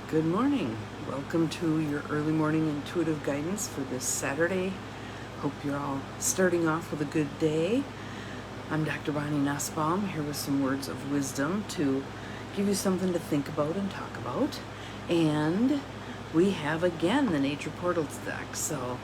Good morning. Welcome to your early morning intuitive guidance for this Saturday. Hope you're all starting off with a good day. I'm Dr. Bonnie Nussbaum, here with some words of wisdom to give you something to think about and talk about. And we have again the Nature Portals deck. So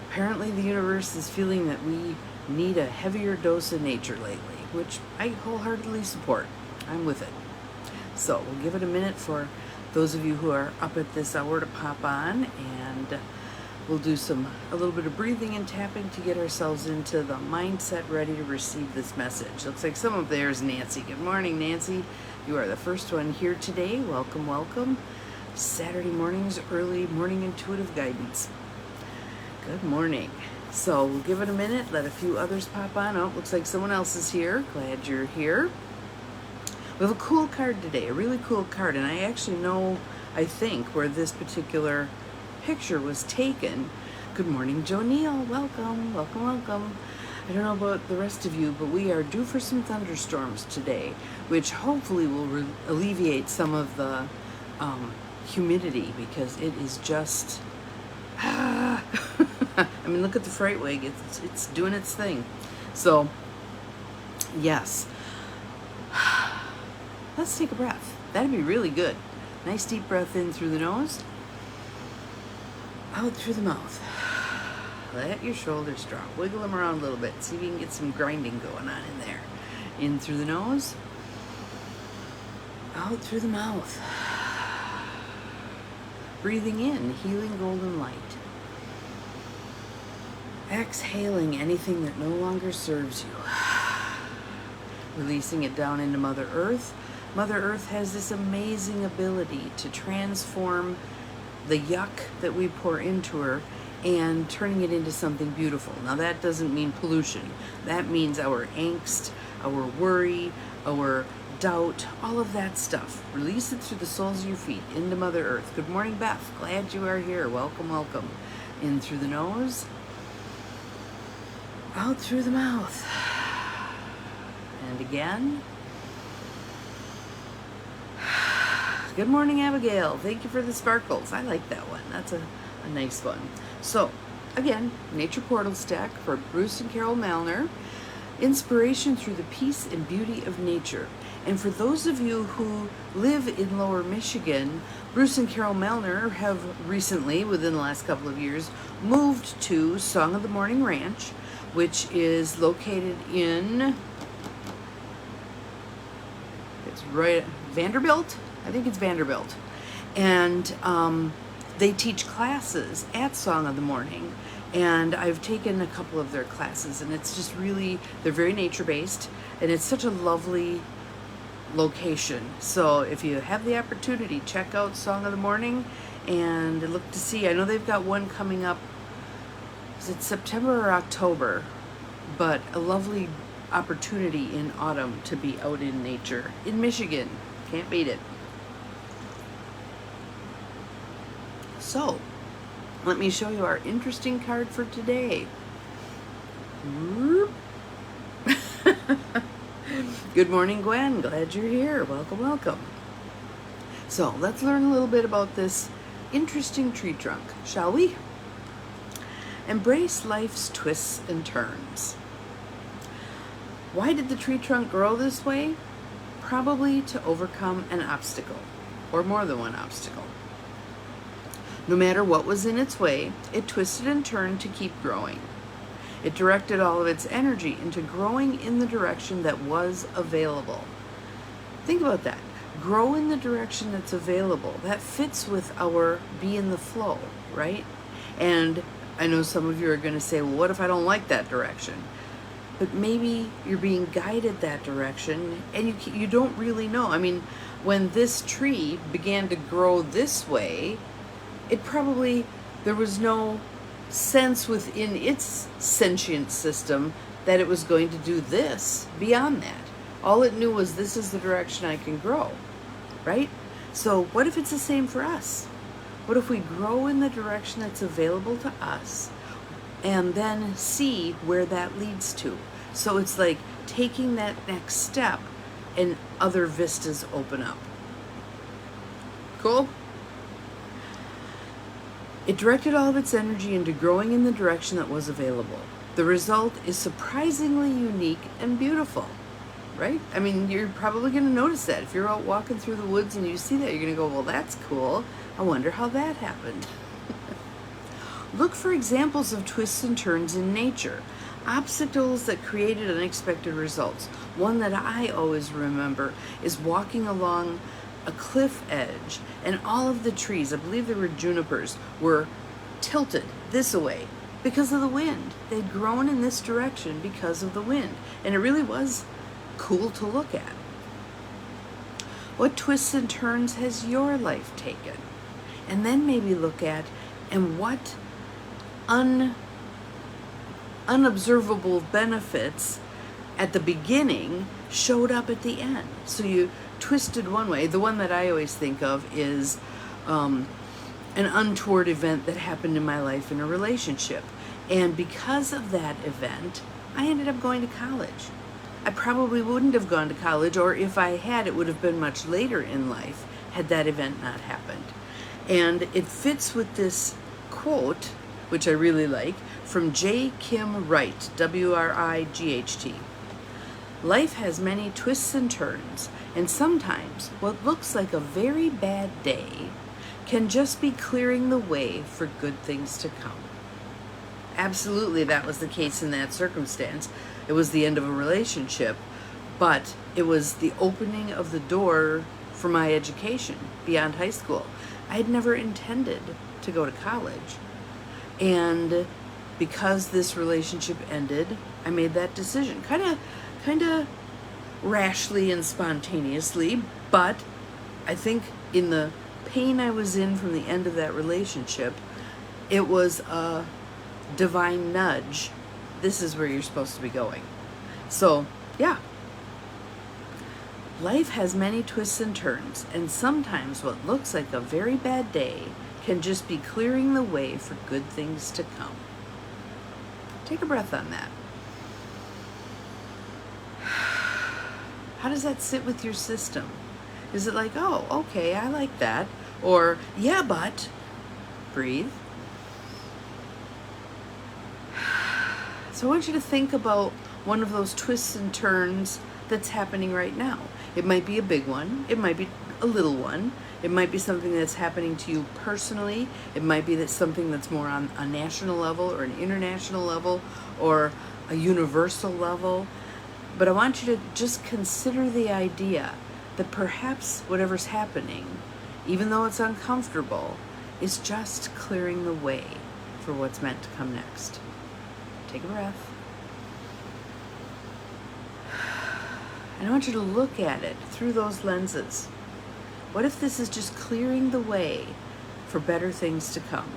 apparently the universe is feeling that we need a heavier dose of nature lately, which I wholeheartedly support. I'm with it. So we'll give it a minute for those of you who are up at this hour to pop on, and we'll do a little bit of breathing and tapping to get ourselves into the mindset ready to receive this message. Looks like some of there is Nancy. Good morning, Nancy. You are the first one here today. Welcome, welcome. Saturday morning's early morning intuitive guidance. Good morning. So we'll give it a minute, let a few others pop on. Oh, looks like someone else is here. Glad you're here. We have a cool card today, a really cool card, and I actually know, I think, where this particular picture was taken. Good morning, Joe Neal. Welcome, welcome, welcome. I don't know about the rest of you, but we are due for some thunderstorms today, which hopefully will alleviate some of the humidity, because it is just, I mean, look at the freight wave. It's doing its thing. So, yes. Let's take a breath. That'd be really good. Nice deep breath in through the nose, out through the mouth. Let your shoulders drop. Wiggle them around a little bit. See if you can get some grinding going on in there. In through the nose, out through the mouth. Breathing in, healing golden light. Exhaling anything that no longer serves you. Releasing it down into Mother Earth. Mother Earth has this amazing ability to transform the yuck that we pour into her and turning it into something beautiful. Now that doesn't mean pollution. That means our angst, our worry, our doubt, all of that stuff. Release it through the soles of your feet into Mother Earth. Good morning, Beth. Glad you are here. Welcome, welcome. In through the nose, out through the mouth. And again. Good morning, Abigail. Thank you for the sparkles. I like that one. That's a nice one. So, again, Nature Portals deck for Bruce and Carol Malner. Inspiration through the peace and beauty of nature. And for those of you who live in Lower Michigan, Bruce and Carol Malner have recently, within the last couple of years, moved to Song of the Morning Ranch, which is located in, it's right, Vanderbilt? I think it's Vanderbilt. And they teach classes at Song of the Morning. And I've taken a couple of their classes, and it's just really, they're very nature-based, and it's such a lovely location. So if you have the opportunity, check out Song of the Morning and look to see. I know they've got one coming up, is it September or October? But a lovely opportunity in autumn to be out in nature in Michigan. Can't beat it. So, let me show you our interesting card for today. Good morning, Gwen. Glad you're here. Welcome, welcome. So, let's learn a little bit about this interesting tree trunk, shall we? Embrace life's twists and turns. Why did the tree trunk grow this way? Probably to overcome an obstacle, or more than one obstacle. No matter what was in its way, it twisted and turned to keep growing. It directed all of its energy into growing in the direction that was available. Think about that. Grow in the direction that's available. That fits with our be in the flow, right? And I know some of you are going to say, well, what if I don't like that direction? But maybe you're being guided that direction and you don't really know. I mean, when this tree began to grow this way, there was no sense within its sentient system that it was going to do this beyond that. All it knew was this is the direction I can grow, right? So what if it's the same for us? What if we grow in the direction that's available to us and then see where that leads to? So it's like taking that next step and other vistas open up. Cool? It directed all of its energy into growing in the direction that was available. The result is surprisingly unique and beautiful, right? I mean, you're probably going to notice that. If you're out walking through the woods and you see that, you're going to go, well, that's cool. I wonder how that happened. Look for examples of twists and turns in nature, obstacles that created unexpected results. One that I always remember is walking along a cliff edge, and all of the trees, I believe there were junipers, were tilted this way because of the wind. They'd grown in this direction because of the wind, and it really was cool to look at. What twists and turns has your life taken? And then maybe look at, and what unobservable benefits at the beginning showed up at the end. So you twisted one way. The one that I always think of is an untoward event that happened in my life in a relationship. And because of that event, I ended up going to college. I probably wouldn't have gone to college, or if I had, it would have been much later in life had that event not happened. And it fits with this quote, which I really like, from J. Kim Wright, W-R-I-G-H-T. Life has many twists and turns, and sometimes what looks like a very bad day can just be clearing the way for good things to come. Absolutely, that was the case in that circumstance. It was the end of a relationship, but it was the opening of the door for my education beyond high school. I had never intended to go to college, and because this relationship ended, I made that decision. Kind of rashly and spontaneously, but I think in the pain I was in from the end of that relationship, it was a divine nudge. This is where you're supposed to be going. So, yeah. Life has many twists and turns, and sometimes what looks like a very bad day can just be clearing the way for good things to come. Take a breath on that. How does that sit with your system? Is it like, oh, okay, I like that? Or, yeah, but, breathe. So I want you to think about one of those twists and turns that's happening right now. It might be a big one. It might be a little one. It might be something that's happening to you personally. It might be that something that's more on a national level or an international level or a universal level. But I want you to just consider the idea that perhaps whatever's happening, even though it's uncomfortable, is just clearing the way for what's meant to come next. Take a breath. And I want you to look at it through those lenses. What if this is just clearing the way for better things to come?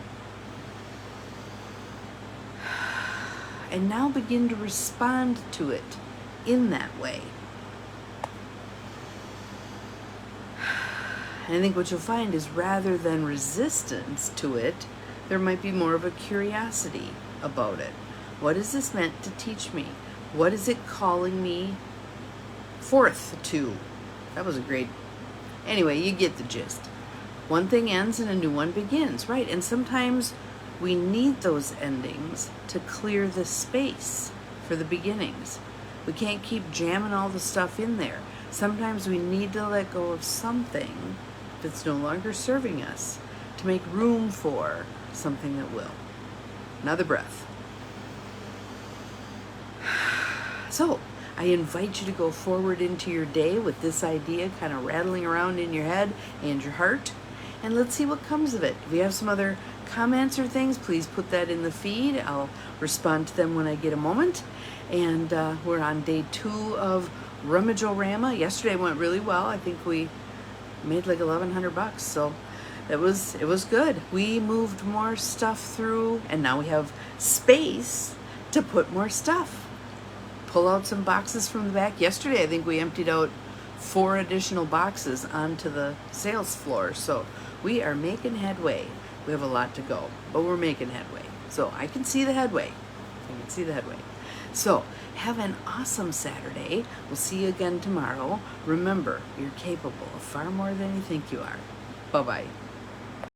And now begin to respond to it in that way. And I think what you'll find is rather than resistance to it, there might be more of a curiosity about it. What is this meant to teach me? What is it calling me forth to? That was a great... Anyway, you get the gist. One thing ends and a new one begins, right? And sometimes we need those endings to clear the space for the beginnings. We can't keep jamming all the stuff in there. Sometimes we need to let go of something that's no longer serving us to make room for something that will. Another breath. So, I invite you to go forward into your day with this idea kind of rattling around in your head and your heart, and let's see what comes of it. If you have some other comments or things, please put that in the feed. I'll respond to them when I get a moment. And we're on day 2 of Rummage-O-Rama. Yesterday went really well. I think we made like $1,100, so it was good. We moved more stuff through, and now we have space to put more stuff. Pull out some boxes from the back. Yesterday, I think we emptied out 4 additional boxes onto the sales floor. So we are making headway. We have a lot to go, but we're making headway. So I can see the headway. I can see the headway. So have an awesome Saturday. We'll see you again tomorrow. Remember, you're capable of far more than you think you are. Bye-bye.